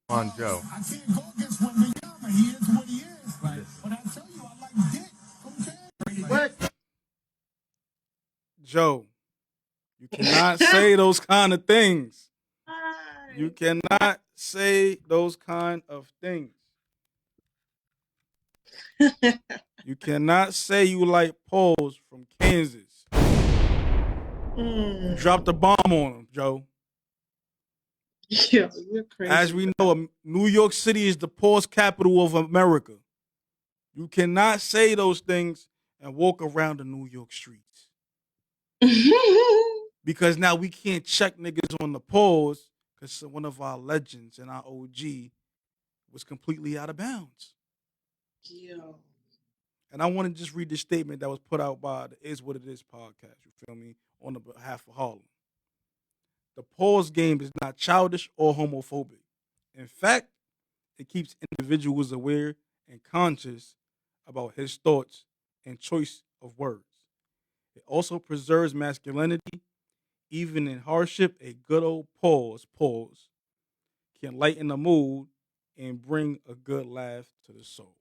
On Joe. I can't go against Wembanyama. He is what he is. Right. But I tell you, I like Dick from What? Joe, you cannot say those kind of things. You cannot say those kind of things. You cannot say you like Pose from Kansas. You dropped a bomb on him, Joe. Yo, you're crazy. As we know, New York City is the pause capital of America. You cannot say those things and walk around the New York streets. Because now we can't check niggas on the pause because one of our legends and our OG was completely out of bounds. Yo. And I want to just read this statement that was put out by the Is What It Is podcast, you feel me, on the behalf of Harlem. The pause game is not childish or homophobic. In fact, it keeps individuals aware and conscious about his thoughts and choice of words. It also preserves masculinity. Even in hardship, a good old pause, can lighten the mood and bring a good laugh to the soul.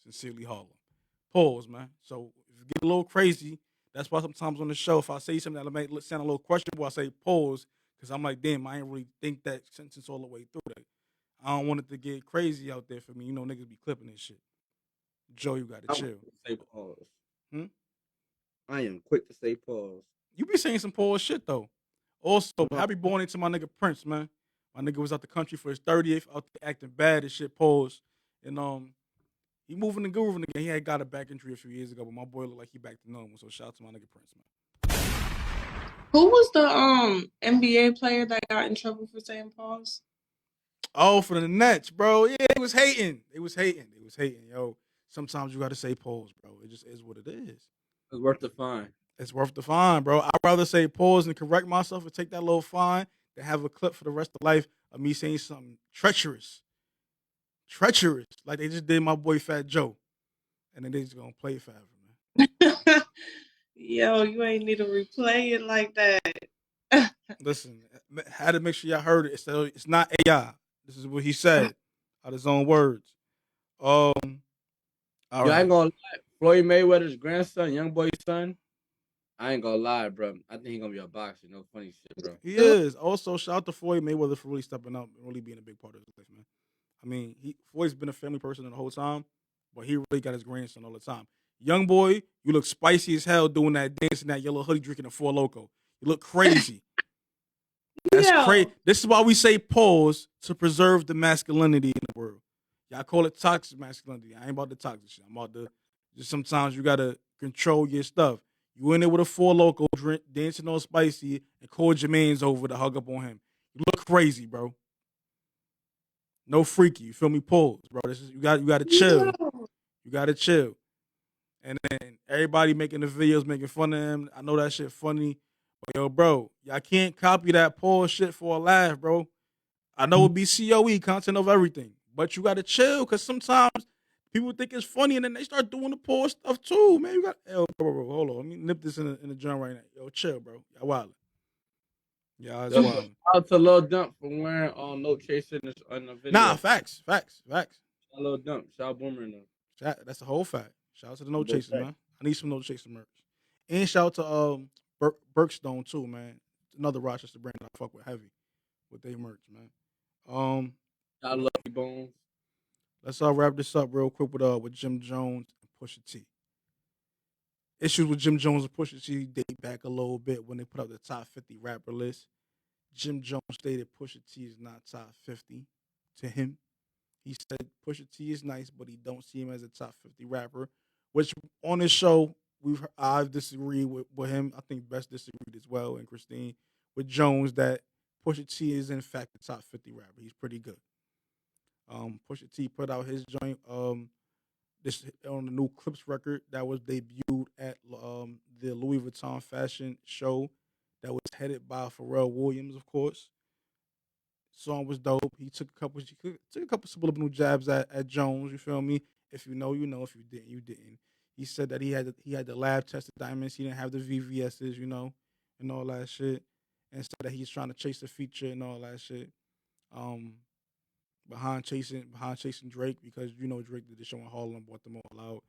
Sincerely, Harlem. Pause, man. So if you get a little crazy, that's why sometimes on the show, if I say something that might sound a little questionable, I say pause, because I'm like, damn, I ain't really think that sentence all the way through that. I don't want it to get crazy out there for me. You know, niggas be clipping this shit. Joe, you got to chill. Say pause. I am quick to say pause. You be saying some pause shit, though. Also, happy born to my nigga Prince, man. My nigga was out the country for his 30th, out there acting bad and shit. Pause. And he moving and grooving again. He had got a back injury a few years ago, but my boy looked like he back to normal. So shout out to my nigga Prince, man. Who was the NBA player that got in trouble for saying pause? Oh, for the Nets, bro. Yeah, they was hating. Yo, sometimes you got to say pause, bro. It just is what it is. It's worth the fine. It's worth the fine, bro. I'd rather say pause and correct myself and take that little fine than have a clip for the rest of life of me saying something treacherous. Like they just did my boy Fat Joe. And then they just going to play it forever, man. Yo, you ain't need to replay it like that. Listen, had to make sure y'all heard it. It's not AI. This is what he said out of his own words. All Yo, right. I ain't gonna lie. Floyd Mayweather's grandson, young boy's son. I ain't gonna lie, bro. I think he's gonna be a boxer. No funny shit, bro. He is. Also, shout out to Floyd Mayweather for really stepping up and really being a big part of his life, man. I mean, Floyd's been a family person the whole time, but he really got his grandson all the time. Young boy, you look spicy as hell doing that dance in that yellow hoodie drinking a Four Loko. You look crazy. That's crazy. This is why we say pause to preserve the masculinity in the world. Y'all call it toxic masculinity. I ain't about the toxic shit. I'm about the just sometimes you gotta control your stuff. You in there with a Four Loko drink, dancing all spicy, and call Jermaine's over to hug up on him. You look crazy, bro. No freaky. You feel me? Pause, bro. This is you gotta chill. You gotta chill. And then everybody making the videos, making fun of him. I know that shit funny. But yo, bro, y'all can't copy that Paul shit for a laugh, bro. I know it be COE, content of everything. But you gotta chill, because sometimes people think it's funny and then they start doing the Paul stuff too, man. You got bro, hold on. Let me nip this in the joint right now. Yo, chill, bro. Y'all wildin'. Yeah, it's wildin'. Shout out to Lil Dump for wearing no chaser in the video. Nah, facts. Lil Dump, shout out Boomer in That's the whole fact. Shout out to the No Chasers, man. I need some No Chaser merch. And shout out to Berkstone too, man. Another Rochester brand I fuck with heavy with their merch, man. I love you, Bones. Let's wrap this up real quick with Jim Jones and Pusha T. Issues with Jim Jones and Pusha T date back a little bit when they put out the top 50 rapper list. Jim Jones stated Pusha T is not top 50 to him. He said Pusha T is nice, but he don't see him as a top 50 rapper, which on this show, I've disagreed with him. I think Best disagreed as well, and Christine, with Jones, that Pusha T is in fact the top 50 rapper. He's pretty good. Pusha T put out his joint this on the new Clips record that was debuted at the Louis Vuitton fashion show that was headed by Pharrell Williams, of course. Song was dope. He took a couple subliminal jabs at Jones. You feel me? If you know, you know. If you didn't, you didn't. He said that he had the lab tested diamonds. He didn't have the VVS's, you know, and all that shit. And said that he's trying to chase a feature and all that shit. Behind chasing Drake, because you know Drake did the show in Harlem, bought them all out,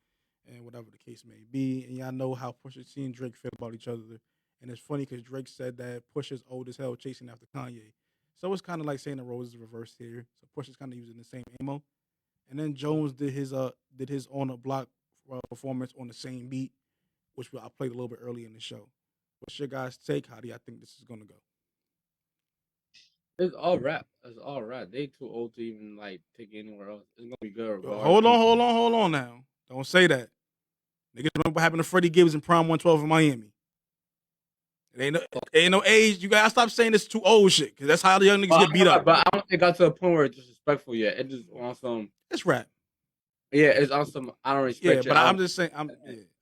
and whatever the case may be. And y'all know how Pusha T and Drake feel about each other. And it's funny because Drake said that Pusha's old as hell chasing after Kanye. So it's kind of like saying the roles is reversed here. So Pusha's kind of using the same ammo. And then Jones did his on the block performance on the same beat, which I played a little bit early in the show. What's your guys' take? How do y'all think this is gonna go? It's all rap. It's all rap. They too old to even like take it anywhere else. It's gonna be good. Hold on now. Don't say that. Niggas remember what happened to Freddie Gibbs in Prime 112 in Miami. It ain't no age. You gotta stop saying this too old shit, because that's how the young niggas get beat up. But I don't think it got to a point where it's disrespectful yet. It just on some. It's rap. Yeah, it's on some. I don't respect. Yeah, but I'm just saying.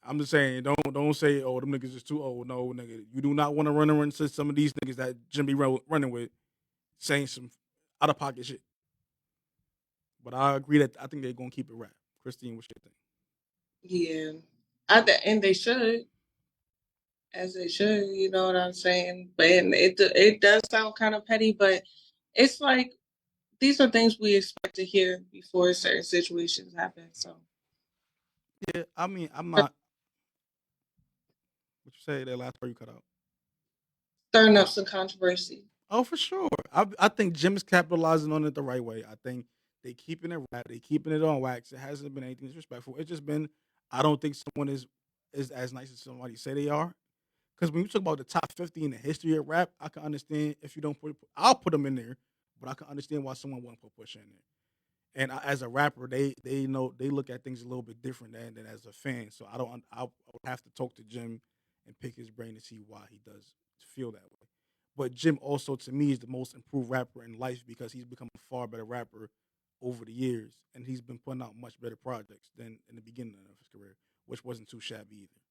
I'm just saying. Don't say, oh, them niggas is too old. No, nigga, you do not want to run into some of these niggas that Jim be running with, saying some out of pocket shit. But I agree that I think they're gonna keep it rap. Christine, what's your thing? Yeah, and they should. As they should, you know what I'm saying? But it does sound kind of petty, but it's like these are things we expect to hear before certain situations happen. So yeah, I mean, I'm not. What you say? That last part you cut out. Stirring up some controversy. Oh, for sure. I think Jim is capitalizing on it the right way. I think they keeping it rap. They keeping it on wax. It hasn't been anything disrespectful. It's just been. I don't think someone is as nice as somebody say they are. Because when you talk about the top 50 in the history of rap, I can understand if you don't I'll put them in there. but I can understand why someone wouldn't put Pusha in there. And as a rapper, they know they look at things a little bit different than as a fan. So I would have to talk to Jim and pick his brain to see why he does feel that way. But Jim also, to me, is the most improved rapper in life because he's become a far better rapper over the years, and he's been putting out much better projects than in the beginning of his career, which wasn't too shabby either.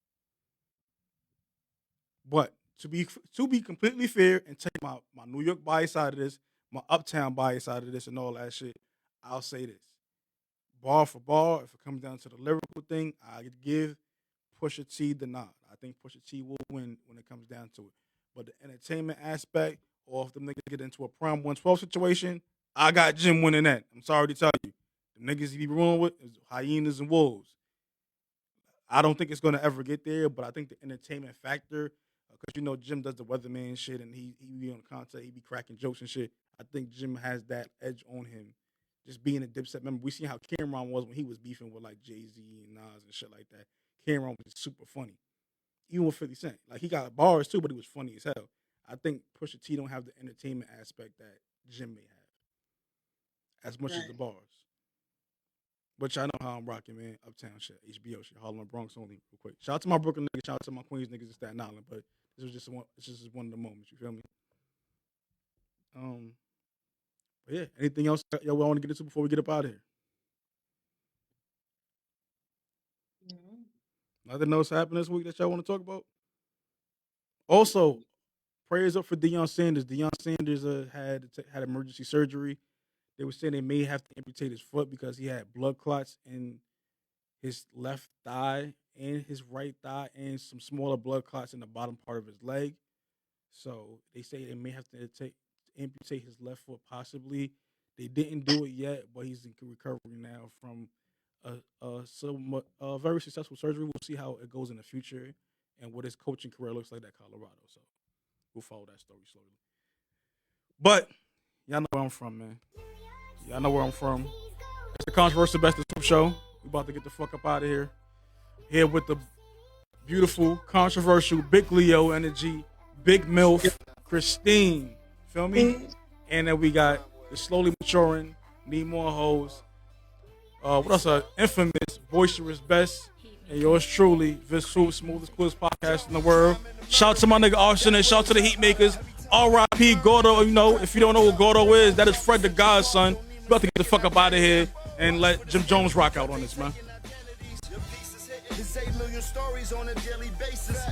But to be completely fair and take my New York bias side of this, my Uptown bias side of this, and all that shit, I'll say this. Bar for bar, if it comes down to the lyrical thing, I give Pusha T the nod. I think Pusha T will win when it comes down to it. But the entertainment aspect, or if them niggas get into a prime 112 situation, I got Jim winning that. I'm sorry to tell you. The niggas he be rolling with is hyenas and wolves. I don't think it's going to ever get there, but I think the entertainment factor, because Jim does the weatherman shit and he be on content, he be cracking jokes and shit. I think Jim has that edge on him. Just being a Dipset member, we seen how Cameron was when he was beefing with like Jay-Z and Nas and shit like that. Cameron was super funny. Even with 50 Cent. Like he got bars too, but he was funny as hell. I think Pusha T don't have the entertainment aspect that Jim may have. As much as the bars. But y'all know how I'm rocking, man. Uptown shit, HBO shit, Harlem Bronx only, real quick. Shout out to my Brooklyn niggas, shout out to my Queens niggas in Staten Island, but this was just one of the moments, you feel me? But yeah, anything else y'all want to get into before we get up out of here? Nothing else happened this week that y'all want to talk about? Also, prayers up for Deion Sanders. Deion Sanders had emergency surgery. They were saying they may have to amputate his foot because he had blood clots in his left thigh and his right thigh and some smaller blood clots in the bottom part of his leg. So they say they may have to amputate his left foot possibly. They didn't do it yet, but he's in recovery now from a very successful surgery. We'll see how it goes in the future and what his coaching career looks like at Colorado. So we'll follow that story slowly. But y'all know where I'm from, man. Y'all know where I'm from. It's the Controversial Best of Swoop Show. We about to get the fuck up out of here. Here with the beautiful, controversial, big Leo energy, big MILF, Christine. Feel me? And then we got the slowly maturing, need more hoes. What else? Infamous, boisterous best, and yours truly, Vis Swoops, smoothest, coolest podcast in the world. Shout out to my nigga Austin and shout out to the Heat Makers. R.I.P. Gordo. If you don't know what Gordo is, that is Fred the Godson. We about to get the fuck up out of here and let Jim Jones rock out on this, man. 8 million stories on a daily basis.